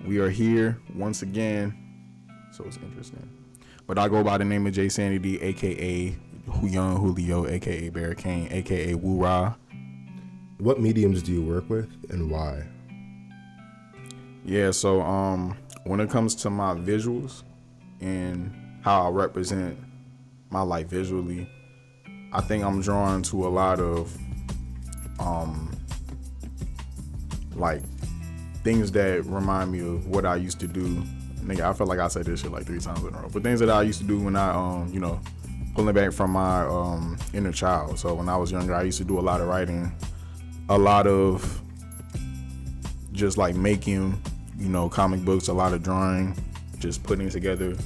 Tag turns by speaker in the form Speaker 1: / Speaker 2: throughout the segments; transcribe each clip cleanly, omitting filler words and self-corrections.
Speaker 1: We are here once again, so it's interesting. But I go by the name of Jaysanityy, aka Young Julio, aka Barricane, aka Woo Ra.
Speaker 2: What mediums do you work with and why?
Speaker 1: Yeah, so when it comes to my visuals and how I represent my life visually, I think I'm drawn to a lot of like things that remind me of what I used to do. Nigga, I feel like I said this shit like 3 times in a row. But things that I used to do when I pulling back from my inner child. So when I was younger, I used to do a lot of writing, a lot of just like making, comic books, a lot of drawing, just putting together,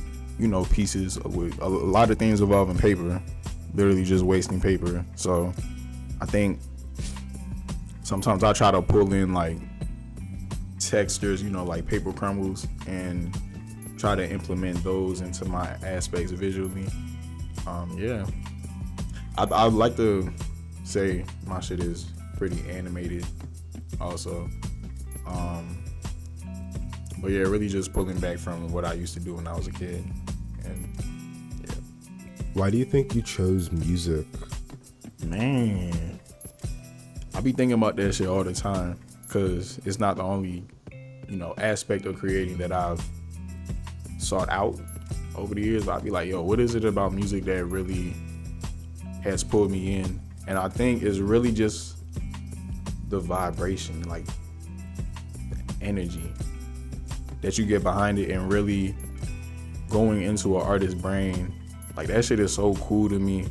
Speaker 1: pieces with a lot of things involving paper, literally just wasting paper. So I think sometimes I try to pull in like textures, like paper crumbles, and try to implement those into my aspects visually. I'd like to say my shit is pretty animated also. But yeah, really just pulling back from what I used to do when I was a kid. And yeah.
Speaker 2: Why do you think you chose music?
Speaker 1: Man, I be thinking about that shit all the time, because it's not the only, aspect of creating that I've sought out over the years. But I be like, yo, what is it about music that really has pulled me in? And I think it's really just the vibration, like the energy that you get behind it, and really going into an artist's brain. Like, that shit is so cool to me,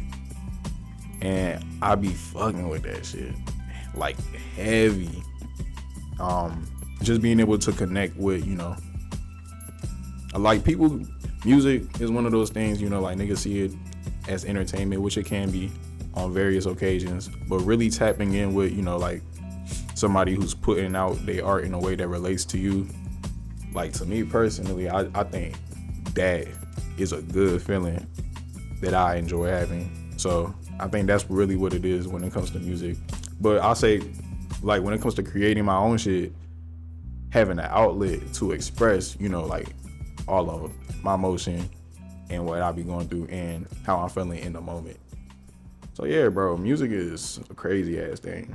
Speaker 1: and I be fucking with that shit like heavy. Just being able to connect with, like people, music is one of those things, like niggas see it as entertainment, which it can be on various occasions, but really tapping in with, like somebody who's putting out their art in a way that relates to you. Like, to me personally, I think that is a good feeling that I enjoy having. So I think that's really what it is when it comes to music. But I'll say, like, when it comes to creating my own shit, having an outlet to express, like all of my emotion and what I be going through and how I'm feeling in the moment. So yeah, bro, music is a crazy ass thing.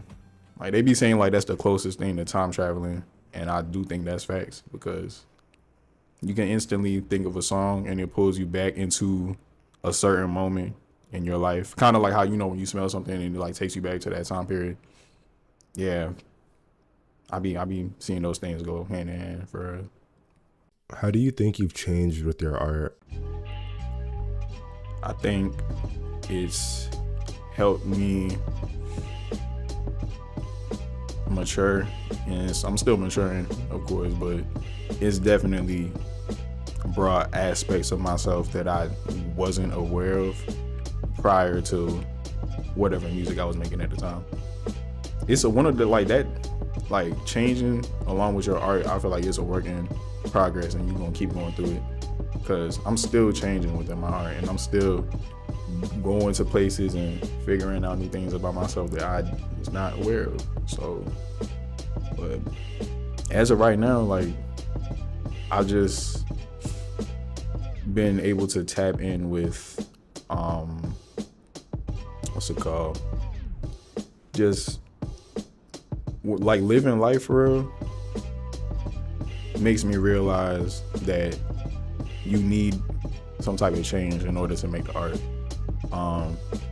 Speaker 1: Like, they be saying like that's the closest thing to time traveling, and I do think that's facts, because you can instantly think of a song and it pulls you back into a certain moment in your life. Kind of like how, when you smell something and it like takes you back to that time period. Yeah. I be seeing those things go hand in hand for real.
Speaker 2: How do you think you've changed with your art?
Speaker 1: I think it's helped me mature, and I'm still maturing, of course, but it's definitely brought aspects of myself that I wasn't aware of prior to whatever music I was making at the time. It's one of the, like, that, like, changing along with your art, I feel like it's a work in progress, and you're gonna keep going through it, because I'm still changing within my art, and I'm still going to places and figuring out new things about myself that I was not aware of. So, but as of right now, like, I just been able to tap in with what's it called, just like living life for real makes me realize that you need some type of change in order to make the art.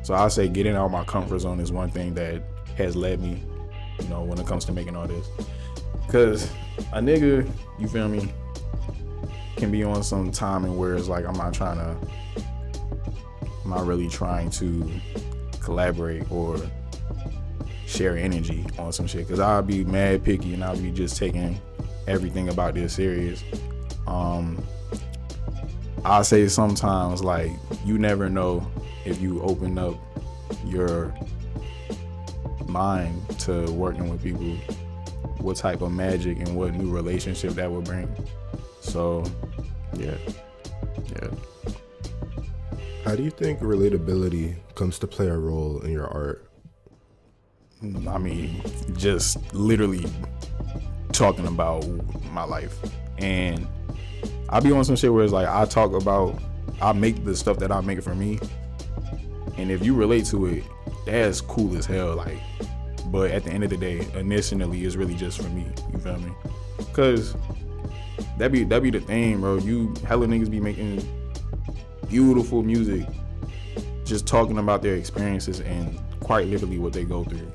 Speaker 1: So I say getting out of my comfort zone is one thing that has led me, when it comes to making all this. Cause a nigga, you feel me, can be on some timing where it's like I'm not really trying to collaborate or share energy on some shit, cause I'll be mad picky and I'll be just taking everything about this serious. I say sometimes, like, you never know if you open up your mind to working with people, what type of magic and what new relationship that will bring. So yeah.
Speaker 2: How do you think relatability comes to play a role in your art?
Speaker 1: I mean, just literally talking about my life. And I be on some shit where it's like I make the stuff that I make for me, and if you relate to it, that's cool as hell. Like, but at the end of the day, initially, it's really just for me. You feel me? Cause that be the thing, bro. You hella niggas be making beautiful music, just talking about their experiences and quite literally what they go through,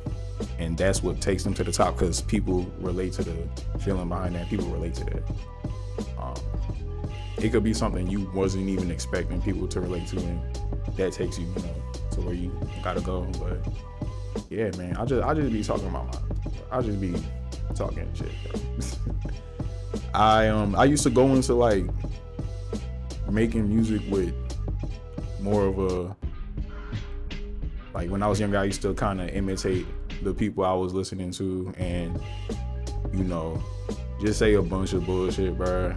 Speaker 1: and that's what takes them to the top. Cause people relate to the feeling behind that. People relate to that. It could be something you wasn't even expecting people to relate to, and that takes you, to where you gotta go. But yeah, man, I just be talking about I just be talking shit. I used to go into like making music with more of a, like when I was younger, I used to kind of imitate the people I was listening to, and just say a bunch of bullshit, bruh.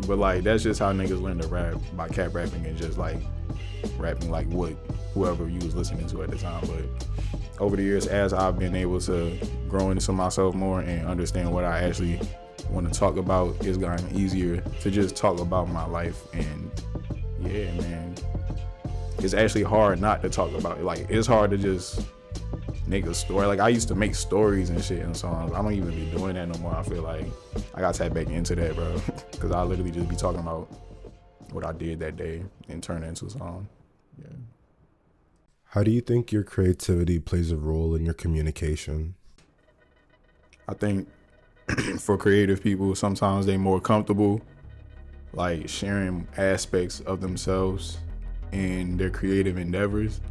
Speaker 1: But like that's just how niggas learn to rap, by cap rapping and just like rapping like what whoever you was listening to at the time. But over the years, as I've been able to grow into myself more and understand what I actually want to talk about, it's gotten easier to just talk about my life. And yeah, man, it's actually hard not to talk about it. Like, it's hard to just make a story. Like, I used to make stories and shit in songs. I don't even be doing that no more. I feel like I got tapped back into that, bro, because I literally just be talking about what I did that day and turn it into a song. Yeah.
Speaker 2: How do you think your creativity plays a role in your communication?
Speaker 1: I think for creative people, sometimes they more comfortable like sharing aspects of themselves in their creative endeavors.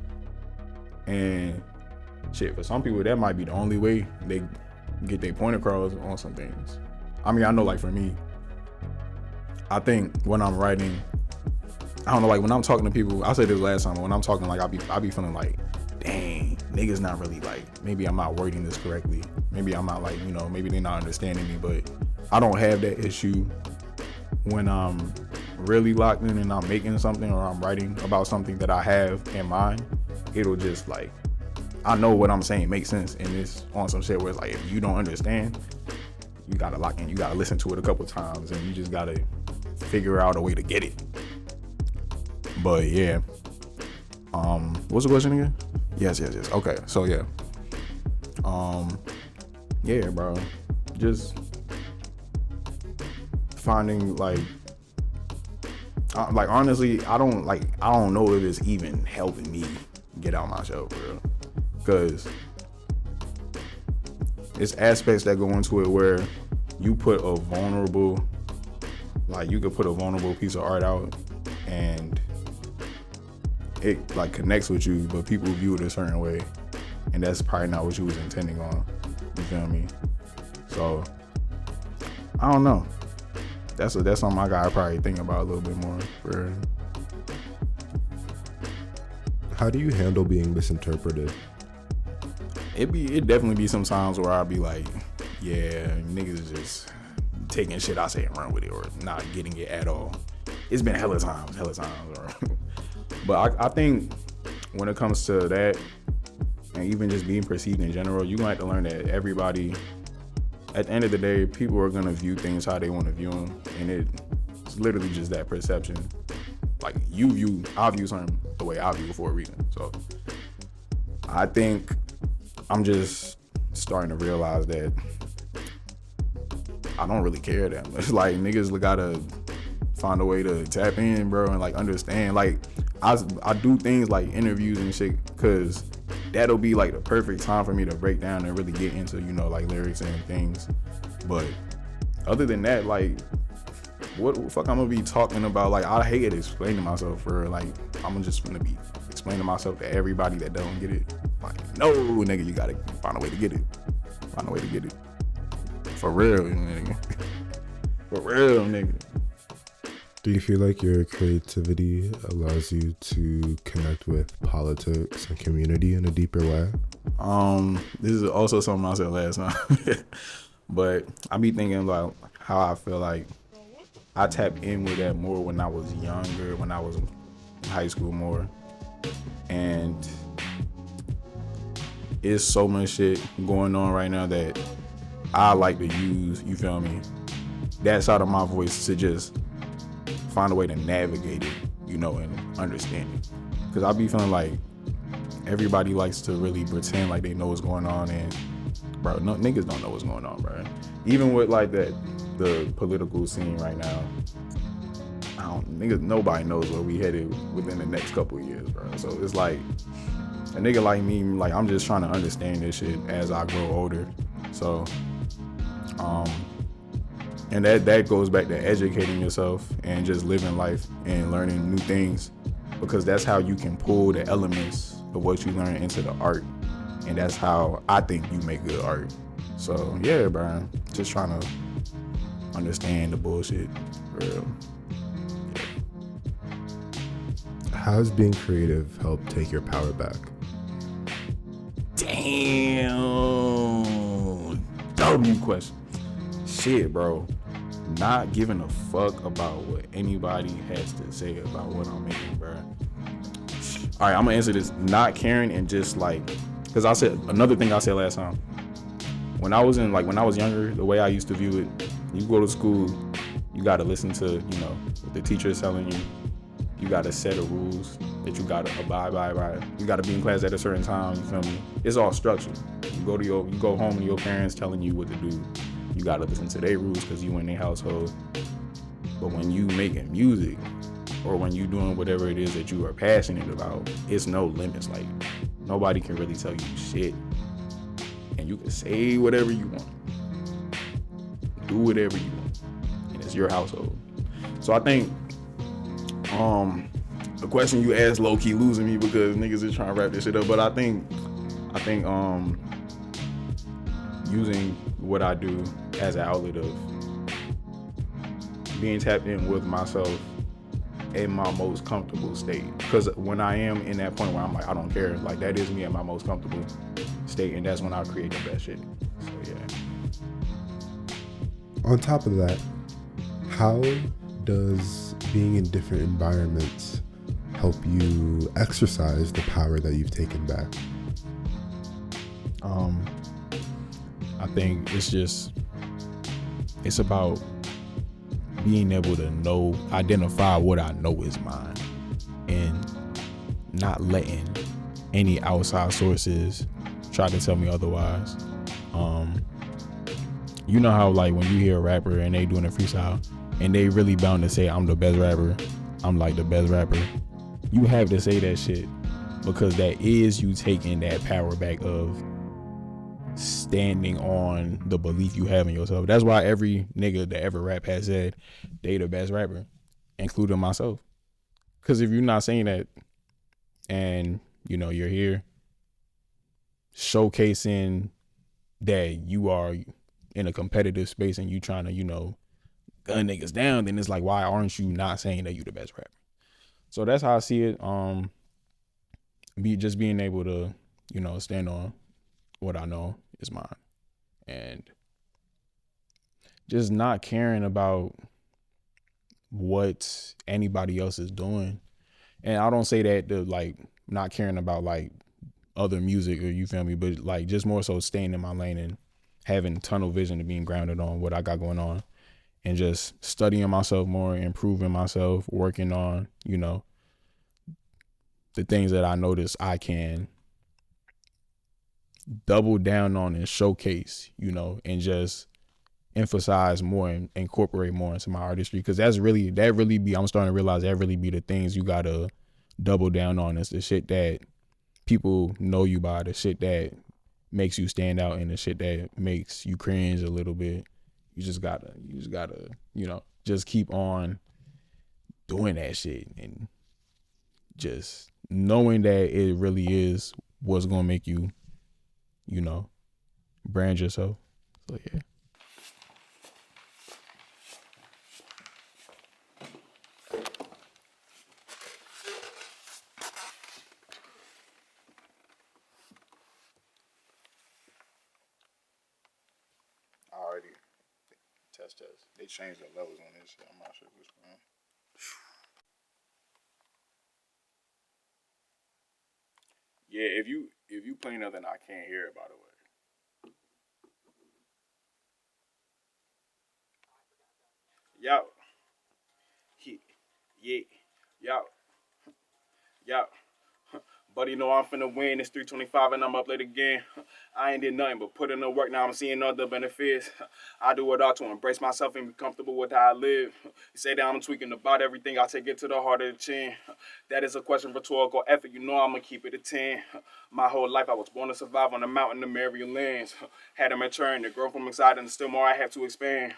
Speaker 1: And shit, for some people that might be the only way they get their point across on some things. I mean, I know, like for me, I think when I'm writing, I don't know, like when I'm talking to people, I said this last time, when I'm talking, like I be feeling like, dang, niggas not really like, maybe I'm not wording this correctly. Maybe I'm not like, maybe they're not understanding me, but I don't have that issue when I'm really locked in and I'm making something or I'm writing about something that I have in mind. It'll just like, I know what I'm saying makes sense, and it's on some shit where it's like, if you don't understand, you gotta lock in, you gotta listen to it a couple times, and you just gotta figure out a way to get it. But yeah, what's the question again? Yes. Okay, so yeah, yeah, bro, just finding like honestly, I don't know if it's even helping me get out my shell, bro, because it's aspects that go into it where you put a vulnerable, like you could put a vulnerable piece of art out and it like connects with you, but people view it a certain way, and that's probably not what you was intending on. You feel me? So I don't know. That's something I gotta probably think about a little bit more.
Speaker 2: How do you handle being misinterpreted?
Speaker 1: It definitely be some times where I'll be like, yeah, niggas is just taking shit I say and run with it, or not getting it at all. It's been hella times. But I think when it comes to that, and even just being perceived in general, you're gonna have to learn that everybody, at the end of the day, people are gonna view things how they want to view them, and it's literally just that perception. Like I view something the way I view it for a reason. So I think I'm just starting to realize that I don't really care that much. Like, niggas gotta find a way to tap in, bro, and like understand. Like I do things like interviews and shit, cause that'll be like the perfect time for me to break down and really get into, like lyrics and things. But other than that, like, what the fuck I'm gonna be talking about? Like, I hate explaining myself, for like, I'm just gonna be explaining myself to everybody that don't get it. Like, no, nigga, you gotta find a way to get it. For real, nigga. For real, nigga.
Speaker 2: Do you feel like your creativity allows you to connect with politics and community in a deeper way?
Speaker 1: This is also something I said last time. But I be thinking about how I feel like I tapped in with that more when I was younger, when I was in high school more. And it's so much shit going on right now that I like to use, you feel me, that side of my voice to just find a way to navigate it, and understand it. Because I be feeling like everybody likes to really pretend like they know what's going on, and bro, no, niggas don't know what's going on, bro. Even with like the political scene right now, nobody knows where we headed within the next couple of years, bro. So it's like a nigga like me, like I'm just trying to understand this shit as I grow older. So, and that goes back to educating yourself and just living life and learning new things, because that's how you can pull the elements of what you learn into the art, and that's how I think you make good art. So yeah, bro, just trying to understand the bullshit for real.
Speaker 2: How has being creative helped take your power back?
Speaker 1: Damn, W question. Shit, bro. Not giving a fuck about what anybody has to say about what I'm making, bro. All right, I'm gonna answer this. Not caring, and just like, because I said another thing I said last time. When I was younger, the way I used to view it, you go to school, you gotta listen to, what the teacher is telling you. You got a set of rules that you gotta abide by. You gotta be in class at a certain time. You feel me? It's all structured. You go home and your parents telling you what to do. You gotta listen to their rules because you in their household. But when you making music, or when you doing whatever it is that you are passionate about, it's no limits. Like, nobody can really tell you shit, and you can say whatever you want, do whatever you want, and it's your household. So I think the question you asked low-key losing me because niggas is trying to wrap this shit up, but I think using what I do as an outlet of being tapped in with myself in my most comfortable state, because when I am in that point where I'm like, I don't care, like that is me at my most comfortable state, and that's when I create the best shit. So yeah.
Speaker 2: On top of that, how does being in different environments help you exercise the power that you've taken back?
Speaker 1: I think it's about being able to identify what I know is mine, and not letting any outside sources try to tell me otherwise. You know how like when you hear a rapper and they doing a freestyle and they really bound to say, I'm the best rapper, I'm like the best rapper, you have to say that shit, because that is you taking that power back of standing on the belief you have in yourself. That's why every nigga that ever rap has said they the best rapper, including myself. Because if you're not saying that, and you're here showcasing that you are in a competitive space and you trying to gun niggas down, then it's like, why aren't you not saying that you the best rapper? So that's how I see it. Being able to stand on what I know is mine, and just not caring about what anybody else is doing. And I don't say that to like not caring about like other music, or you feel me, but like just more so staying in my lane and having tunnel vision and being grounded on what I got going on, and just studying myself more, improving myself, working on the things that I notice I can double down on and showcase, and just emphasize more and incorporate more into my artistry. Because I'm starting to realize that really be the things you gotta double down on. Is the shit that people know you by, the shit that makes you stand out, and the shit that makes you cringe a little bit. You just gotta just keep on doing that shit, and just knowing that it really is what's gonna make you brand yourself. So yeah. Already test. They changed the levels on this shit. I'm not sure which one. Yeah, if you play nothing, I can't hear it, by the way. Yo. Yeah. Yo. Yo. Buddy, know I'm finna win. It's 3:25 and I'm up late again. I ain't did nothing but put in the work. Now I'm seeing other benefits. I do it all to embrace myself and be comfortable with how I live. You say that I'm tweaking about everything. I take it to the heart of the chin. That is a question rhetorical effort. You know I'ma keep it a 10. My whole life I was born to survive on the mountain of Marion lands. Had to mature and to grow from inside, and still more I have to expand.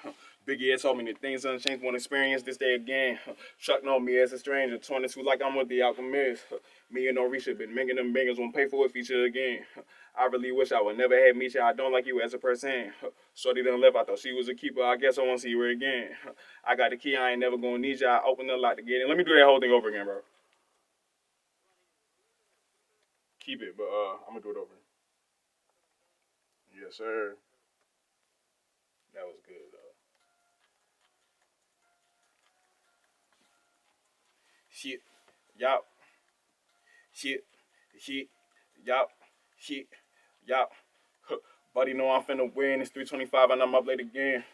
Speaker 1: Biggie has told me that things unchanged. Won't experience this day again. Chuck know me as a stranger. 22 like I'm with the alchemist. Me and Orisha been making them bangers. Won't pay for a feature again. I really wish I would never have met you. I don't like you as a person. Shorty done left. I thought she was a keeper. I guess I won't see her again. I got the key. I ain't never gonna need you. I opened the lock to get in. Let me do that whole thing over again, bro. Keep it, but I'm gonna do it over. Yes, sir. That was good, though. Shit. Yup. Shit. Shit. Yup. Shit. Yup. Buddy, know I'm finna win. It's 3:25 and I'm up late again.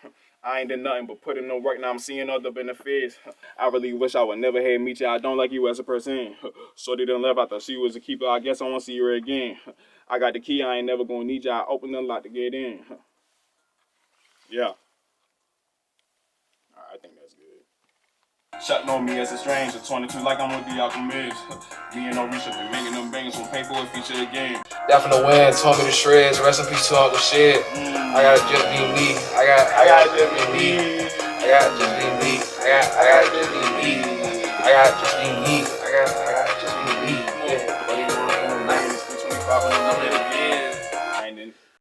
Speaker 1: I ain't did nothing but put in no work. Now I'm seeing other benefits. I really wish I would never have met you. I don't like you as a person. Shorty done left. I thought she was a keeper. I guess I won't see her again. I got the key. I ain't never gonna need you. I opened the lock to get in. Yeah. I think that's good. Shutting on me as a stranger, 22 like I'm with the alchemist. Me and Orisha been making them bangers, won't pay for a feature again.
Speaker 3: That from the wind, told me to shreds, rest in peace to Uncle Shit. I gotta just be me, I gotta just be me. I gotta just be me, I gotta just be me. I gotta just be me.